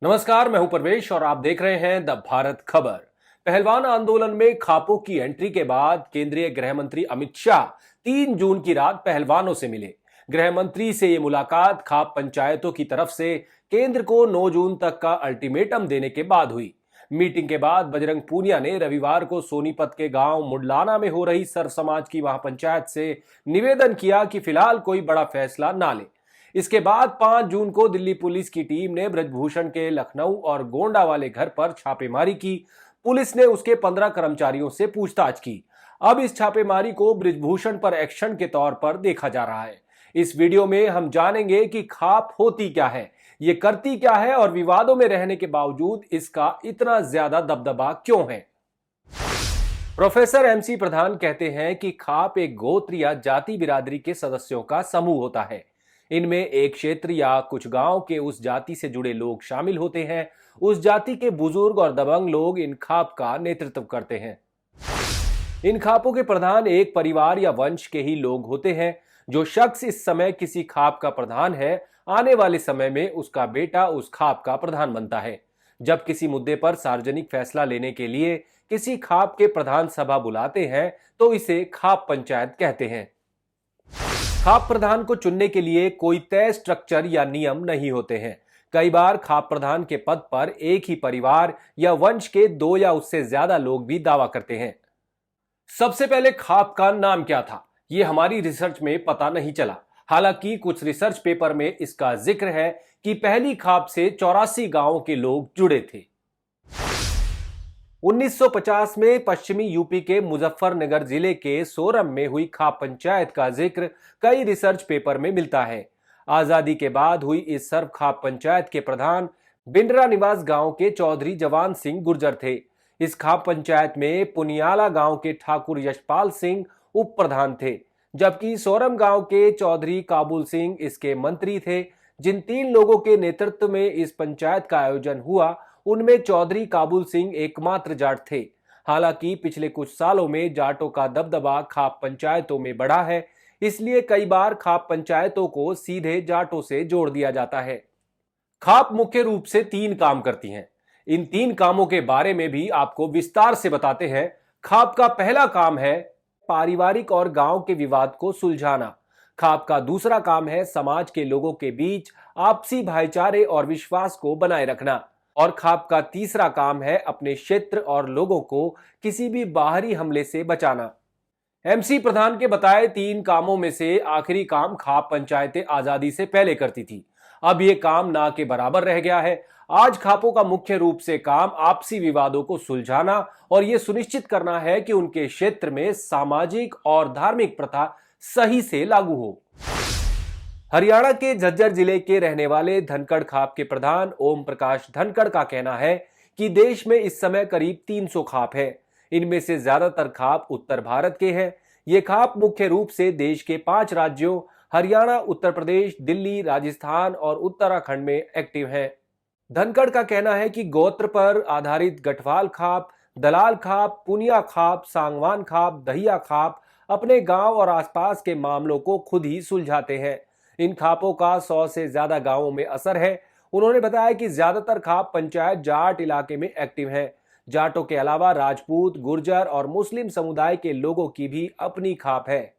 नमस्कार, मैं हूं परवेश और आप देख रहे हैं द भारत खबर। पहलवान आंदोलन में खापों की एंट्री के बाद केंद्रीय गृह मंत्री अमित शाह 3 जून की रात पहलवानों से मिले। गृह मंत्री से ये मुलाकात खाप पंचायतों की तरफ से केंद्र को 9 जून तक का अल्टीमेटम देने के बाद हुई। मीटिंग के बाद बजरंग पूनिया ने रविवार को सोनीपत के गांव मुडलाना में हो रही सर समाज की महापंचायत से निवेदन किया कि फिलहाल कोई बड़ा फैसला ना ले। इसके बाद 5 जून को दिल्ली पुलिस की टीम ने ब्रजभूषण के लखनऊ और गोंडा वाले घर पर छापेमारी की। पुलिस ने उसके 15 कर्मचारियों से पूछताछ की। अब इस छापेमारी को ब्रजभूषण पर एक्शन के तौर पर देखा जा रहा है। इस वीडियो में हम जानेंगे कि खाप होती क्या है, ये करती क्या है और विवादों में रहने के बावजूद इसका इतना ज्यादा दबदबा क्यों है। प्रोफेसर एमसी प्रधान कहते हैं कि खाप एक गोत्र या जाति बिरादरी के सदस्यों का समूह होता है। इनमें एक क्षेत्र या कुछ गांव के उस जाति से जुड़े लोग शामिल होते हैं। उस जाति के बुजुर्ग और दबंग लोग इन खाप का नेतृत्व करते हैं। इन खापों के प्रधान एक परिवार या वंश के ही लोग होते हैं। जो शख्स इस समय किसी खाप का प्रधान है, आने वाले समय में उसका बेटा उस खाप का प्रधान बनता है। जब किसी मुद्दे पर सार्वजनिक फैसला लेने के लिए किसी खाप के प्रधान सभा बुलाते हैं तो इसे खाप पंचायत कहते हैं। खाप प्रधान को चुनने के लिए कोई तय स्ट्रक्चर या नियम नहीं होते हैं। कई बार खाप प्रधान के पद पर एक ही परिवार या वंश के 2 या उससे ज्यादा लोग भी दावा करते हैं। सबसे पहले खाप का नाम क्या था, ये हमारी रिसर्च में पता नहीं चला। हालांकि कुछ रिसर्च पेपर में इसका जिक्र है कि पहली खाप से 84 गांवों के लोग जुड़े थे। 1950 में पश्चिमी यूपी के मुजफ्फरनगर जिले के सोरम में हुई खाप पंचायत का जिक्र कई रिसर्च पेपर में मिलता है। आजादी के बाद हुई इस सर्व खाप पंचायत के प्रधान बिंडरा निवास गांव के चौधरी जवान सिंह गुर्जर थे। इस खाप पंचायत में पुनियाला गांव के ठाकुर यशपाल सिंह उप प्रधान थे, जबकि सोरम गांव के चौधरी काबुल सिंह इसके मंत्री थे। जिन 3 लोगों के नेतृत्व में इस पंचायत का आयोजन हुआ, उनमें चौधरी काबुल सिंह एकमात्र जाट थे। हालांकि पिछले कुछ सालों में जाटों का दबदबा खाप पंचायतों में बढ़ा है, इसलिए कई बार खाप पंचायतों को सीधे जाटों से जोड़ दिया जाता है। खाप मुख्य रूप से 3 काम करती हैं। इन 3 कामों के बारे में भी आपको विस्तार से बताते हैं। खाप का पहला काम है पारिवारिक और गांव के विवाद को सुलझाना। खाप का दूसरा काम है समाज के लोगों के बीच आपसी भाईचारे और विश्वास को बनाए रखना। और खाप का तीसरा काम है अपने क्षेत्र और लोगों को किसी भी बाहरी हमले से बचाना। एमसी प्रधान के बताए 3 कामों में से आखिरी काम खाप पंचायतें आजादी से पहले करती थी। अब ये काम ना के बराबर रह गया है। आज खापों का मुख्य रूप से काम आपसी विवादों को सुलझाना और ये सुनिश्चित करना है कि उनके क्षेत्र में सामाजिक और धार्मिक प्रथा सही से लागू हो। हरियाणा के झज्जर जिले के रहने वाले धनखड़ खाप के प्रधान ओम प्रकाश धनखड़ का कहना है कि देश में इस समय करीब 300 खाप हैं। इनमें से ज्यादातर खाप उत्तर भारत के हैं। ये खाप मुख्य रूप से देश के 5 राज्यों हरियाणा, उत्तर प्रदेश, दिल्ली, राजस्थान और उत्तराखंड में एक्टिव हैं। धनखड़ का कहना है कि गोत्र पर आधारित गठवाल खाप, दलाल खाप, पुनिया खाप, सांगवान खाप, दहिया खाप अपने गांव और आसपास के मामलों को खुद ही सुलझाते हैं। इन खापों का 100 से ज्यादा गांवों में असर है। उन्होंने बताया कि ज्यादातर खाप पंचायत जाट इलाके में एक्टिव है। जाटों के अलावा राजपूत, गुर्जर और मुस्लिम समुदाय के लोगों की भी अपनी खाप है।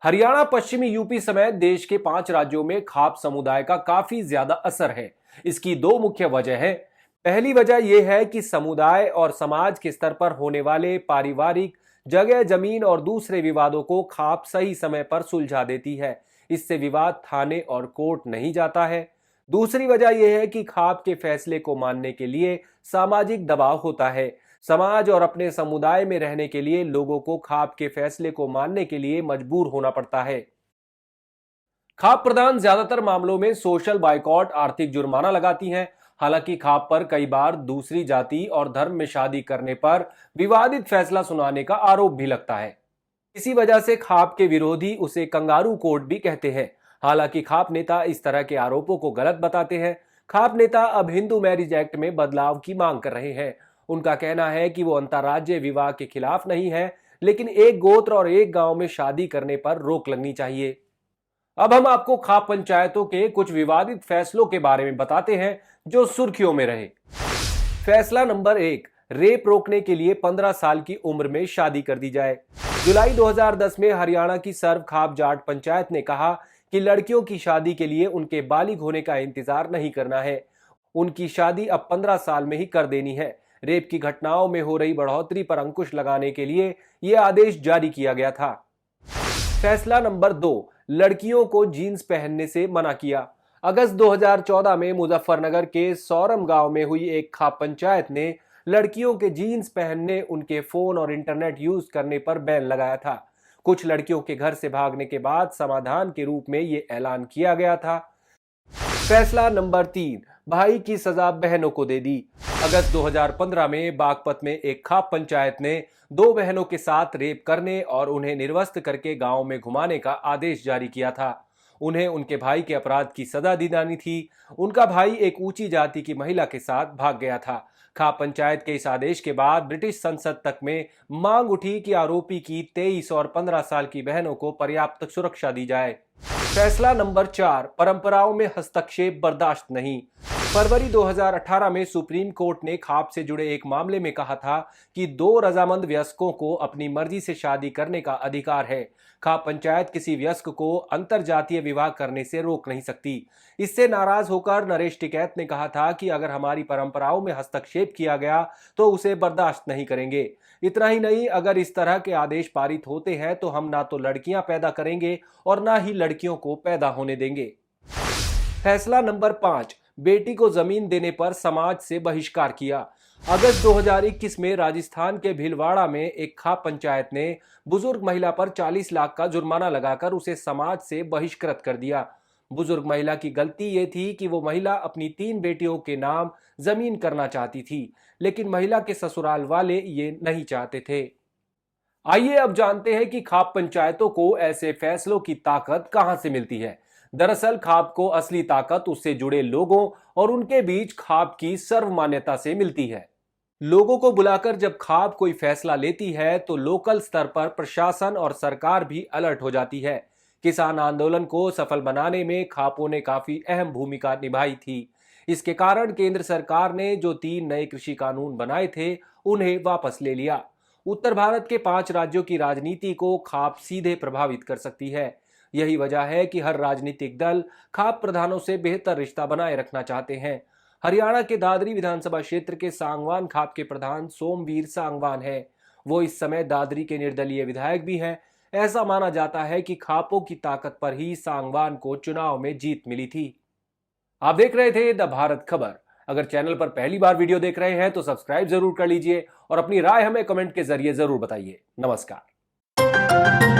हरियाणा, पश्चिमी यूपी समेत देश के 5 राज्यों में खाप समुदाय का काफी ज्यादा असर है। इसकी 2 मुख्य वजह है। पहली वजह यह है कि समुदाय और समाज के स्तर पर होने वाले पारिवारिक, जगह जमीन और दूसरे विवादों को खाप सही समय पर सुलझा देती है। इससे विवाद थाने और कोर्ट नहीं जाता है। दूसरी वजह यह है कि खाप के फैसले को मानने के लिए सामाजिक दबाव होता है। समाज और अपने समुदाय में रहने के लिए लोगों को खाप के फैसले को मानने के लिए मजबूर होना पड़ता है। खाप प्रधान ज्यादातर मामलों में सोशल बाइकॉट, आर्थिक जुर्माना लगाती हैं। हालांकि खाप पर कई बार दूसरी जाति और धर्म में शादी करने पर विवादित फैसला सुनाने का आरोप भी लगता है। इसी वजह से खाप के विरोधी उसे कंगारू कोर्ट भी कहते हैं। हालांकि खाप नेता इस तरह के आरोपों को गलत बताते हैं। खाप नेता अब हिंदू मैरिज एक्ट में बदलाव की मांग कर रहे हैं। उनका कहना है कि वो अंतर्राज्यीय विवाह के खिलाफ नहीं है, लेकिन एक गोत्र और एक गांव में शादी करने पर रोक लगनी चाहिए। अब हम आपको खाप पंचायतों के कुछ विवादित फैसलों के बारे में बताते हैं जो सुर्खियों में रहे। फैसला नंबर 1, रेप रोकने के लिए 15 साल की उम्र में शादी कर दी जाए। जुलाई 2010 में हरियाणा की सर्व खाप जाट पंचायत ने कहा कि लड़कियों की शादी के लिए उनके बालिग होने का इंतजार नहीं करना है, उनकी शादी अब 15 साल में ही कर देनी है। रेप की घटनाओं में हो रही बढ़ोतरी पर अंकुश लगाने के लिए यह आदेश जारी किया गया था। फैसला नंबर 2, लड़कियों को जीन्स पहनने से मना किया। अगस्त 2014 में मुजफ्फरनगर के सौरम गांव में हुई एक खाप पंचायत ने लड़कियों के जीन्स पहनने, उनके फोन और इंटरनेट यूज करने पर बैन लगाया था। कुछ लड़कियों के घर से भागने के बाद समाधान के रूप में ये ऐलान किया गया था। फैसला नंबर 3, भाई की सजा बहनों को दे दी। अगस्त 2015 में बागपत में एक खाप पंचायत ने 2 बहनों के साथ रेप करने और उन्हें निर्वस्त्र करके गांव में घुमाने का आदेश जारी किया था। उन्हें उनके भाई के अपराध की सजा दिलानी थी। उनका भाई एक ऊंची जाति की महिला के साथ भाग गया था। खाप पंचायत के इस आदेश के बाद ब्रिटिश संसद तक में मांग उठी कि आरोपी की 23 और 15 साल की बहनों को पर्याप्त सुरक्षा दी जाए। फैसला नंबर 4, परंपराओं में हस्तक्षेप बर्दाश्त नहीं। फरवरी 2018 में सुप्रीम कोर्ट ने खाप से जुड़े एक मामले में कहा था कि 2 रजामंद वयस्कों को अपनी मर्जी से शादी करने का अधिकार है। खाप पंचायत किसी वयस्क को अंतरजातीय विवाह करने से रोक नहीं सकती। इससे नाराज होकर नरेश टिकैत ने कहा था कि अगर हमारी परंपराओं में हस्तक्षेप किया गया तो उसे बर्दाश्त नहीं करेंगे। इतना ही नहीं, अगर इस तरह के आदेश पारित होते हैं तो हम ना तो लड़कियां पैदा करेंगे और ना ही लड़कियों को पैदा होने देंगे। फैसला नंबर 5, बेटी को जमीन देने पर समाज से बहिष्कार किया। अगस्त 2021 में राजस्थान के भीलवाड़ा में एक खाप पंचायत ने बुजुर्ग महिला पर 40 लाख का जुर्माना लगाकर उसे समाज से बहिष्कृत कर दिया। बुजुर्ग महिला की गलती ये थी कि वो महिला अपनी 3 बेटियों के नाम जमीन करना चाहती थी, लेकिन महिला के ससुराल वाले ये नहीं चाहते थे। आइए अब जानते हैं कि खाप पंचायतों को ऐसे फैसलों की ताकत कहां से मिलती है। दरअसल खाप को असली ताकत उससे जुड़े लोगों और उनके बीच खाप की सर्वमान्यता से मिलती है। लोगों को बुलाकर जब खाप कोई फैसला लेती है तो लोकल स्तर पर प्रशासन और सरकार भी अलर्ट हो जाती है। किसान आंदोलन को सफल बनाने में खापों ने काफी अहम भूमिका निभाई थी। इसके कारण केंद्र सरकार ने जो 3 नए कृषि कानून बनाए थे उन्हें वापस ले लिया। उत्तर भारत के 5 राज्यों की राजनीति को खाप सीधे प्रभावित कर सकती है। यही वजह है कि हर राजनीतिक दल खाप प्रधानों से बेहतर रिश्ता बनाए रखना चाहते हैं। हरियाणा के दादरी विधानसभा क्षेत्र के सांगवान खाप के प्रधान सोमवीर सांगवान हैं। वो इस समय दादरी के निर्दलीय विधायक भी हैं। ऐसा माना जाता है कि खापों की ताकत पर ही सांगवान को चुनाव में जीत मिली थी। आप देख रहे थे द भारत खबर। अगर चैनल पर पहली बार वीडियो देख रहे हैं तो सब्सक्राइब जरूर कर लीजिए और अपनी राय हमें कमेंट के जरिए जरूर बताइए। नमस्कार।